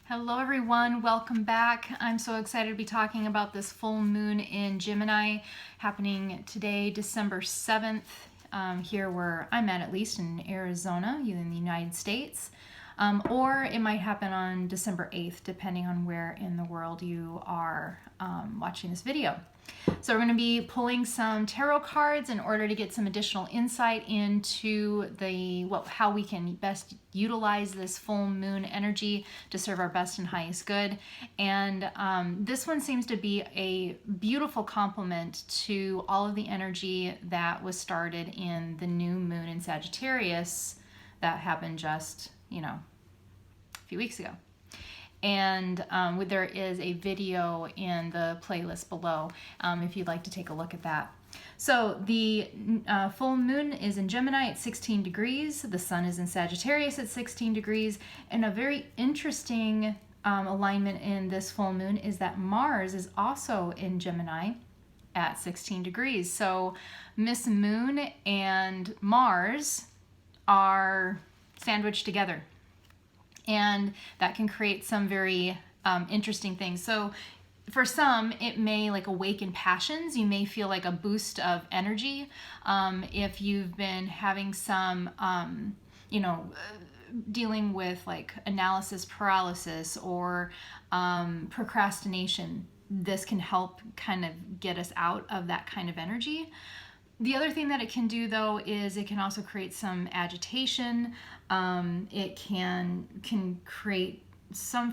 Hello everyone, welcome back. I'm so excited to be talking about this full moon in Gemini happening today, December 7th, here where I'm at least in Arizona, in the United States. Or it might happen on December 8th, depending on where in the world you are watching this video. So we're going to be pulling some tarot cards in order to get some additional insight into how we can best utilize this full moon energy to serve our best and highest good. And this one seems to be a beautiful complement to all of the energy that was started in the new moon in Sagittarius that happened just, a few weeks ago. And there is a video in the playlist below if you'd like to take a look at that. So the full moon is in Gemini at 16 degrees. The sun is in Sagittarius at 16 degrees. And a very interesting alignment in this full moon is that Mars is also in Gemini at 16 degrees. So Miss Moon and Mars are sandwiched together. And that can create some very interesting things. So for some, it may awaken passions. You may feel like a boost of energy. If you've been having some, dealing with analysis paralysis or procrastination, this can help kind of get us out of that kind of energy. The other thing that it can do, though, is it can also create some agitation. It can create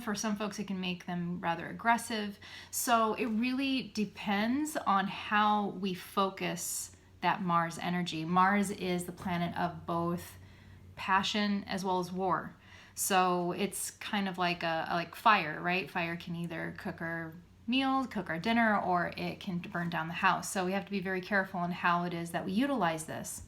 for some folks, it can make them rather aggressive. So it really depends on how we focus that Mars energy. Mars is the planet of both passion as well as war. So it's kind of like fire, right? Fire can either cook our meals, cook our dinner, or it can burn down the house. So we have to be very careful on how it is that we utilize this.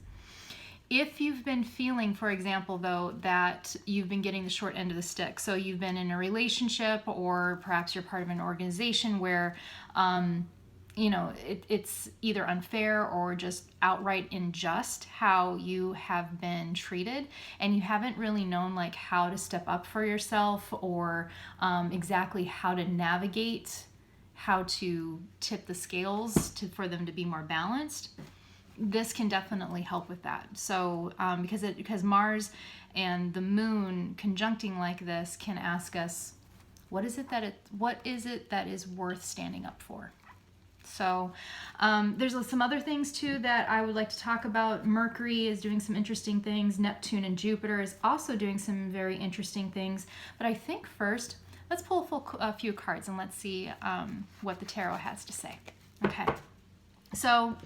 If you've been feeling, for example, though, that you've been getting the short end of the stick, so you've been in a relationship or perhaps you're part of an organization where it's either unfair or just outright unjust how you have been treated, and you haven't really known how to step up for yourself or exactly how to navigate, how to tip the scales for them to be more balanced, this can definitely help with that. So because Mars and the moon conjuncting like this can ask us, what is it that is worth standing up for? So there's some other things too that I would like to talk about. Mercury is doing some interesting things. Neptune and Jupiter is also doing some very interesting things. But I think first, let's pull a few cards and let's see what the tarot has to say. Okay. So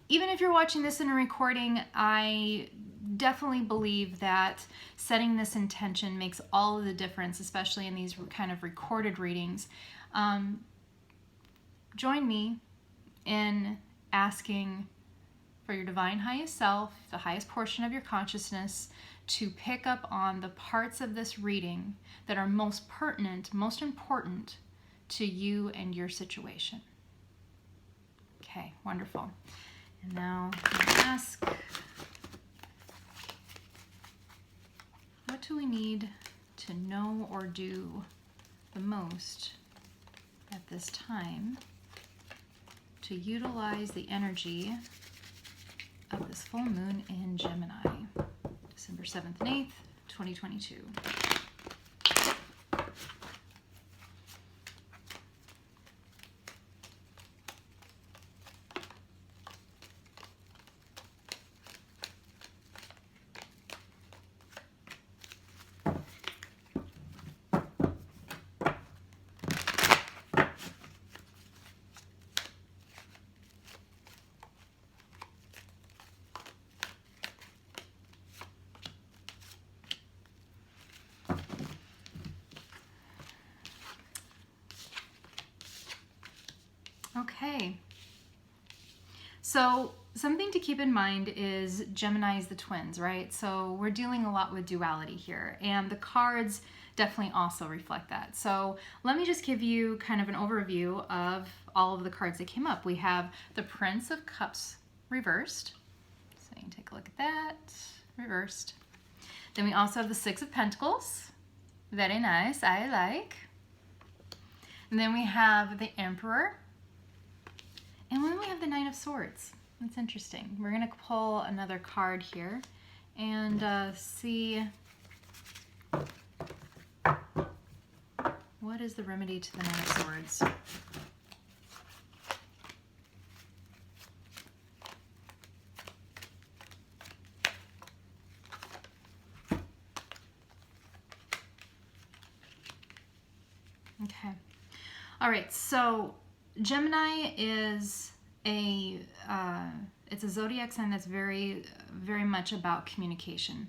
even if you're watching this in a recording, I definitely believe that setting this intention makes all of the difference, especially in these kind of recorded readings. Join me in asking for your divine highest self, the highest portion of your consciousness, to pick up on the parts of this reading that are most pertinent, most important to you and your situation. Okay, wonderful. And now I'm going to ask, what do we need to know or do the most at this time to utilize the energy of this full moon in Gemini, December 7th and 8th, 2022. Okay, so something to keep in mind is Gemini is the twins, right? So we're dealing a lot with duality here, and the cards definitely also reflect that. So let me just give you kind of an overview of all of the cards that came up. We have the Prince of Cups reversed, so you can take a look at that, reversed. Then we also have the Six of Pentacles, Very nice. I like. And then we have the Emperor. And then we have the Nine of Swords. That's interesting. We're going to pull another card here and see what is the remedy to the Nine of Swords. Okay. All right. So Gemini is it's a zodiac sign that's very, very much about communication.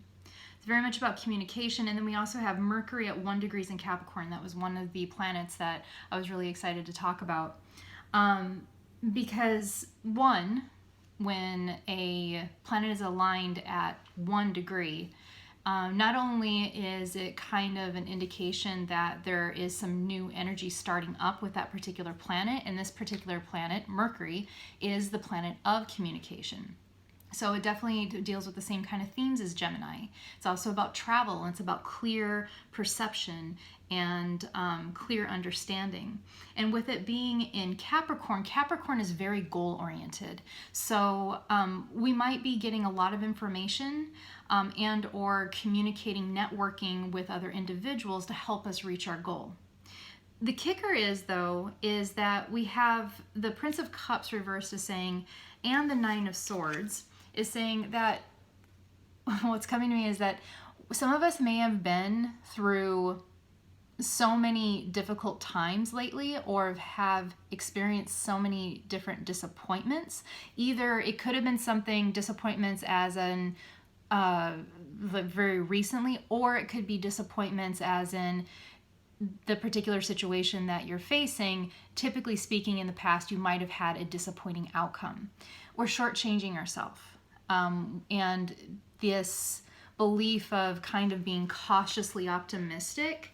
It's very much about communication. And then we also have Mercury at 1 degree in Capricorn. That was one of the planets that I was really excited to talk about. Because one, when a planet is aligned at 1 degree, not only is it kind of an indication that there is some new energy starting up with that particular planet, and this particular planet, Mercury, is the planet of communication. So it definitely deals with the same kind of themes as Gemini. It's also about travel, and it's about clear perception and clear understanding. And with it being in Capricorn, Capricorn is very goal-oriented. So we might be getting a lot of information and or communicating, networking with other individuals to help us reach our goal. The kicker is, though, is that we have the Prince of Cups reversed is saying, and the Nine of Swords is saying that what's coming to me is that some of us may have been through so many difficult times lately, or have experienced so many different disappointments. Either it could have been something, disappointments as in very recently, or it could be disappointments as in the particular situation that you're facing. Typically speaking, in the past, you might have had a disappointing outcome. We're shortchanging ourselves. And this belief of kind of being cautiously optimistic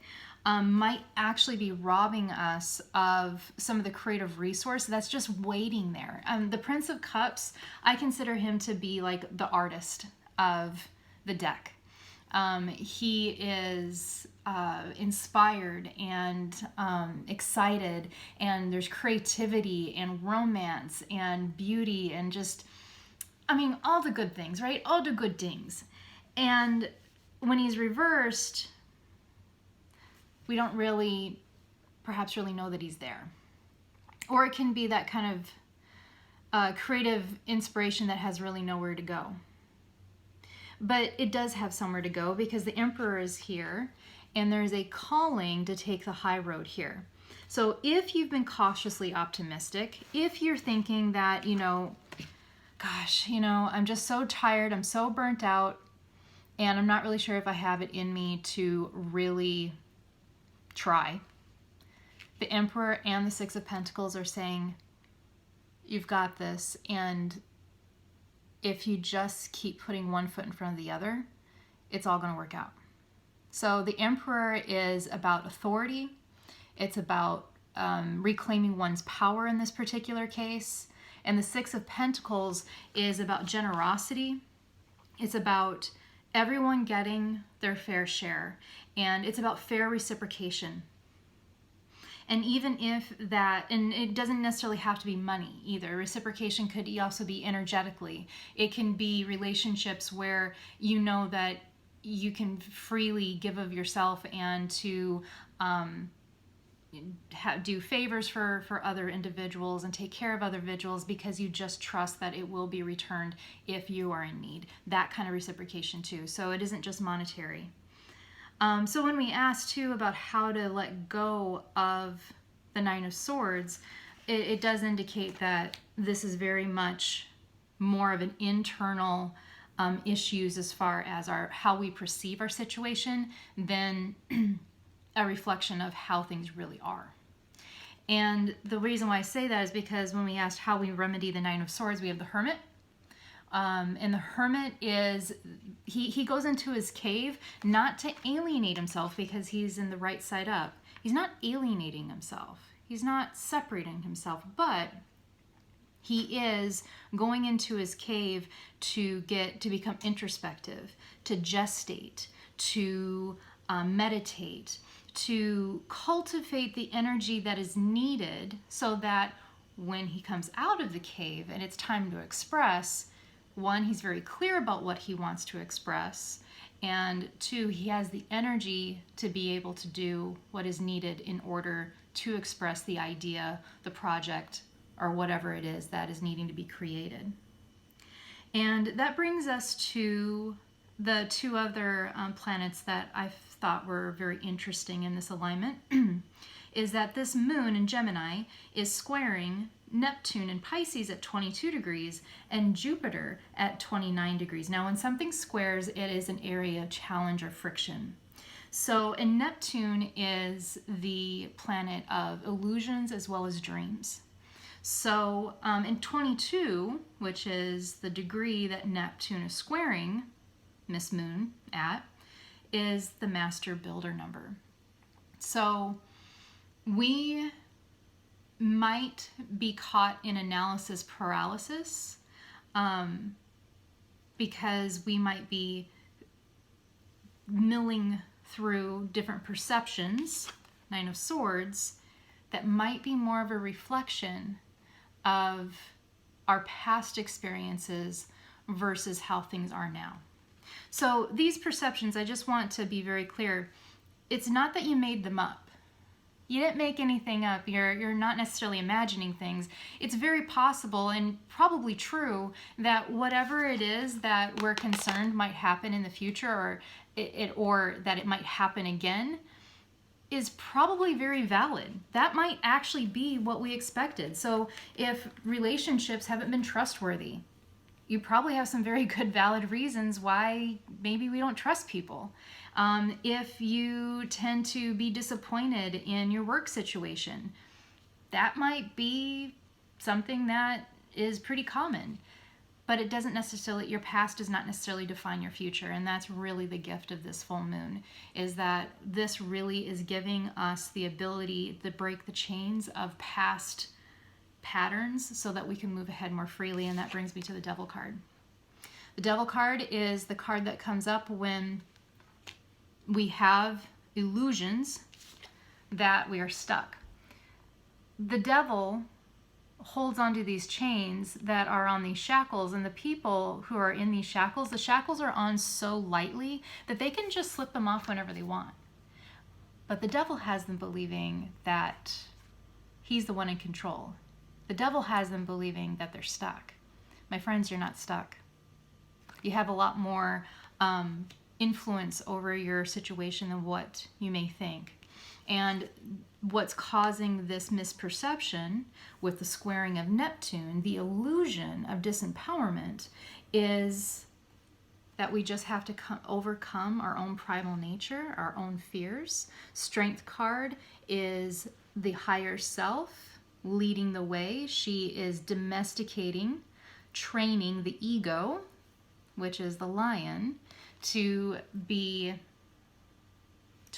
might actually be robbing us of some of the creative resource that's just waiting there. The Prince of Cups, I consider him to be like the artist of the deck. He is inspired and excited, and there's creativity and romance and beauty and just, I mean, all the good things, right? All the good things. And when he's reversed, we don't really, perhaps really know that he's there. Or it can be that kind of creative inspiration that has really nowhere to go. But it does have somewhere to go, because the Emperor is here and there's a calling to take the high road here. So if you've been cautiously optimistic, if you're thinking that, gosh, I'm just so tired, I'm so burnt out, and I'm not really sure if I have it in me to really try. The Emperor and the Six of Pentacles are saying, you've got this, and if you just keep putting one foot in front of the other, it's all going to work out. So the Emperor is about authority. It's about reclaiming one's power in this particular case. And the Six of Pentacles is about generosity. It's about everyone getting their fair share. And it's about fair reciprocation. And even if that, and it doesn't necessarily have to be money either. Reciprocation could also be energetically. It can be relationships where you know that you can freely give of yourself and to do favors for other individuals and take care of other individuals, because you just trust that it will be returned if you are in need. That kind of reciprocation too. So it isn't just monetary. So when we ask too about how to let go of the Nine of Swords, it does indicate that this is very much more of an internal issues as far as how we perceive our situation than a reflection of how things really are. And the reason why I say that is because when we asked how we remedy the Nine of Swords, we have the Hermit. And the Hermit is, he goes into his cave not to alienate himself, because he's in the right side up. He's not alienating himself. He's not separating himself, but he is going into his cave to become introspective, to gestate, to meditate, to cultivate the energy that is needed so that when he comes out of the cave and it's time to express, one, he's very clear about what he wants to express, and two, he has the energy to be able to do what is needed in order to express the idea, the project, or whatever it is that is needing to be created. And that brings us to the two other planets that I thought were very interesting in this alignment, is that this moon in Gemini is squaring Neptune in Pisces at 22 degrees and Jupiter at 29 degrees. Now, when something squares, it is an area of challenge or friction. So, and Neptune is the planet of illusions as well as dreams. So, in 22, which is the degree that Neptune is squaring Miss Moon at, is the master builder number. So, we might be caught in analysis paralysis because we might be milling through different perceptions, Nine of Swords, that might be more of a reflection of our past experiences versus how things are now. So these perceptions, I just want to be very clear, it's not that you made them up. You didn't make anything up. You're not necessarily imagining things. It's very possible and probably true that whatever it is that we're concerned might happen in the future, or that it might happen again, is probably very valid. That might actually be what we expected. So if relationships haven't been trustworthy, you probably have some very good valid reasons why maybe we don't trust people. If you tend to be disappointed in your work situation, that might be something that is pretty common. But it doesn't necessarily, your past does not necessarily define your future. And that's really the gift of this full moon, is that this really is giving us the ability to break the chains of past patterns so that we can move ahead more freely. And that brings me to the Devil card. The Devil card is the card that comes up when we have illusions that we are stuck. The devil holds onto these chains that are on these shackles, and the people who are in these shackles, the shackles are on so lightly that they can just slip them off whenever they want. But the devil has them believing that he's the one in control. The devil has them believing that they're stuck. My friends, you're not stuck. You have a lot more influence over your situation than what you may think. And what's causing this misperception with the squaring of Neptune, the illusion of disempowerment, is that we just have to overcome our own primal nature, our own fears. Strength card is the higher self leading the way. She is domesticating, training the ego, which is the lion, to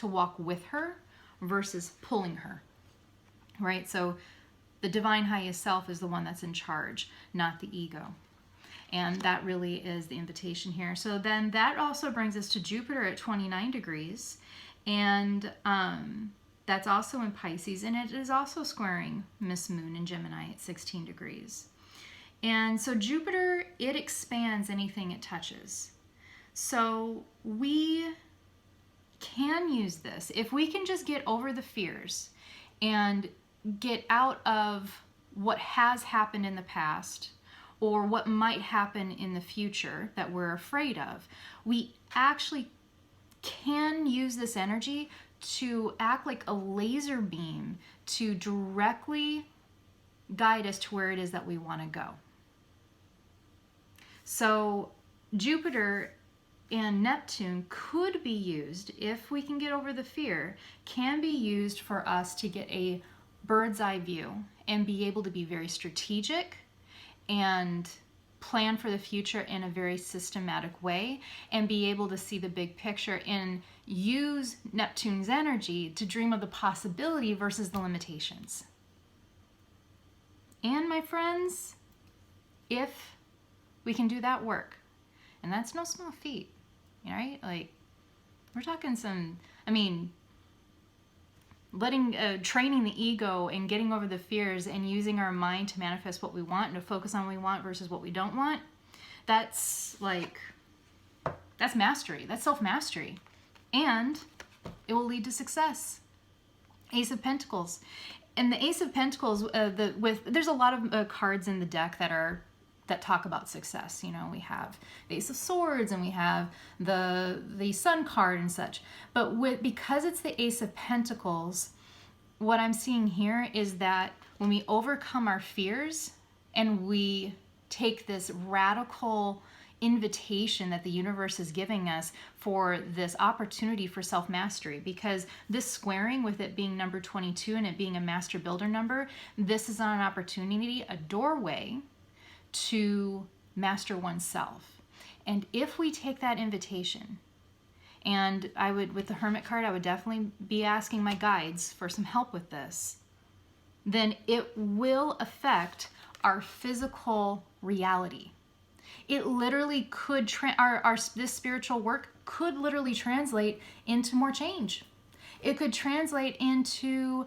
walk with her versus pulling her, right? So the divine highest self is the one that's in charge, not the ego. And that really is the invitation here. So then that also brings us to Jupiter at 29 degrees. And that's also in Pisces. And it is also squaring Miss Moon in Gemini at 16 degrees. And so Jupiter, it expands anything it touches. So we can use this. If we can just get over the fears and get out of what has happened in the past or what might happen in the future that we're afraid of, we actually can use this energy to act like a laser beam to directly guide us to where it is that we want to go. So Jupiter and Neptune could be used, if we can get over the fear, can be used for us to get a bird's eye view and be able to be very strategic and plan for the future in a very systematic way and be able to see the big picture and use Neptune's energy to dream of the possibility versus the limitations. And my friends, if we can do that work, and that's no small feat, right? Like, we're talking some I mean, training the ego and getting over the fears and using our mind to manifest what we want and to focus on what we want versus what we don't want, that's mastery. That's self-mastery. And it will lead to success. Ace of Pentacles. And the Ace of Pentacles, there's a lot of cards in the deck that talk about success. You know, we have the Ace of Swords and we have the Sun card and such. But because it's the Ace of Pentacles, what I'm seeing here is that when we overcome our fears and we take this radical invitation that the universe is giving us for this opportunity for self-mastery, because this squaring with it being number 22 and it being a master builder number, this is an opportunity, a doorway to master oneself. And if we take that invitation, and I would, with the Hermit card, I would definitely be asking my guides for some help with this, then it will affect our physical reality. It literally could, this spiritual work could literally translate into more change. It could translate into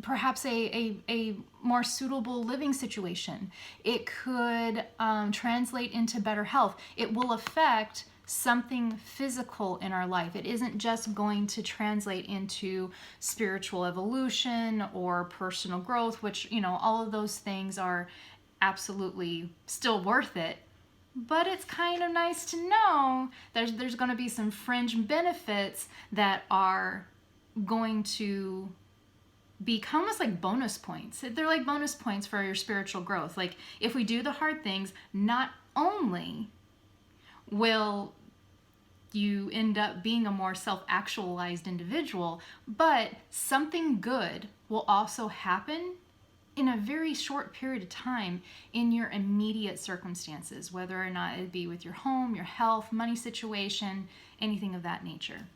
perhaps a more suitable living situation. It could translate into better health. It will affect something physical in our life. It isn't just going to translate into spiritual evolution or personal growth, which, you know, all of those things are absolutely still worth it. But it's kind of nice to know there's going to be some fringe benefits that are going to become almost like bonus points. They're like bonus points for your spiritual growth. Like, if we do the hard things, not only will you end up being a more self-actualized individual, but something good will also happen in a very short period of time in your immediate circumstances, whether or not it be with your home, your health, money situation, anything of that nature.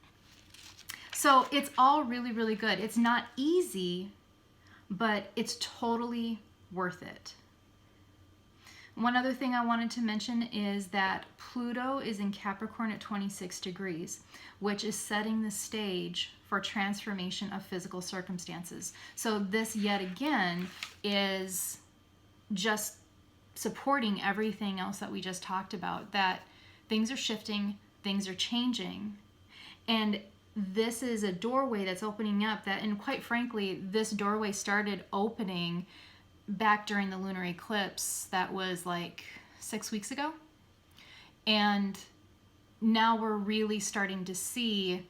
So it's all really, really good. It's not easy, but it's totally worth it. One other thing I wanted to mention is that Pluto is in Capricorn at 26 degrees, which is setting the stage for transformation of physical circumstances. So this, yet again, is just supporting everything else that we just talked about, that things are shifting, things are changing, and this is a doorway that's opening up that, and quite frankly, this doorway started opening back during the lunar eclipse that was like 6 weeks ago. And now we're really starting to see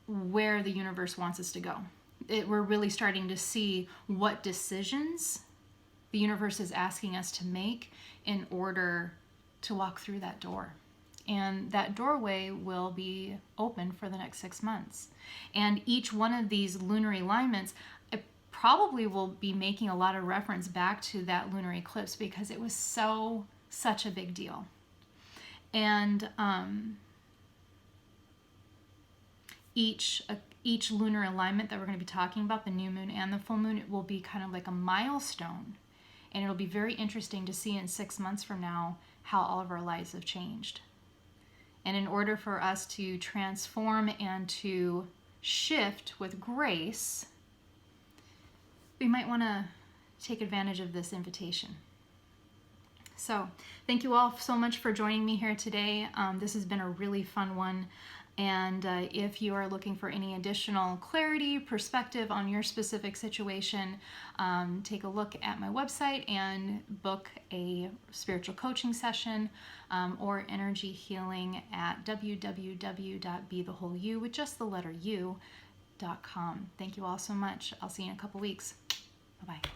where the universe wants us to go. We're really starting to see what decisions the universe is asking us to make in order to walk through that door. And that doorway will be open for the next 6 months. And each one of these lunar alignments, I probably will be making a lot of reference back to that lunar eclipse because it was such a big deal. And each lunar alignment that we're going to be talking about, the new moon and the full moon, it will be kind of like a milestone. And it'll be very interesting to see in 6 months from now how all of our lives have changed. And in order for us to transform and to shift with grace, we might want to take advantage of this invitation. So thank you all so much for joining me here today. This has been a really fun one. And if you are looking for any additional clarity, perspective on your specific situation, take a look at my website and book a spiritual coaching session or energy healing at www.bethewholeyou with just the letter U.com. Thank you all so much. I'll see you in a couple weeks. Bye-bye.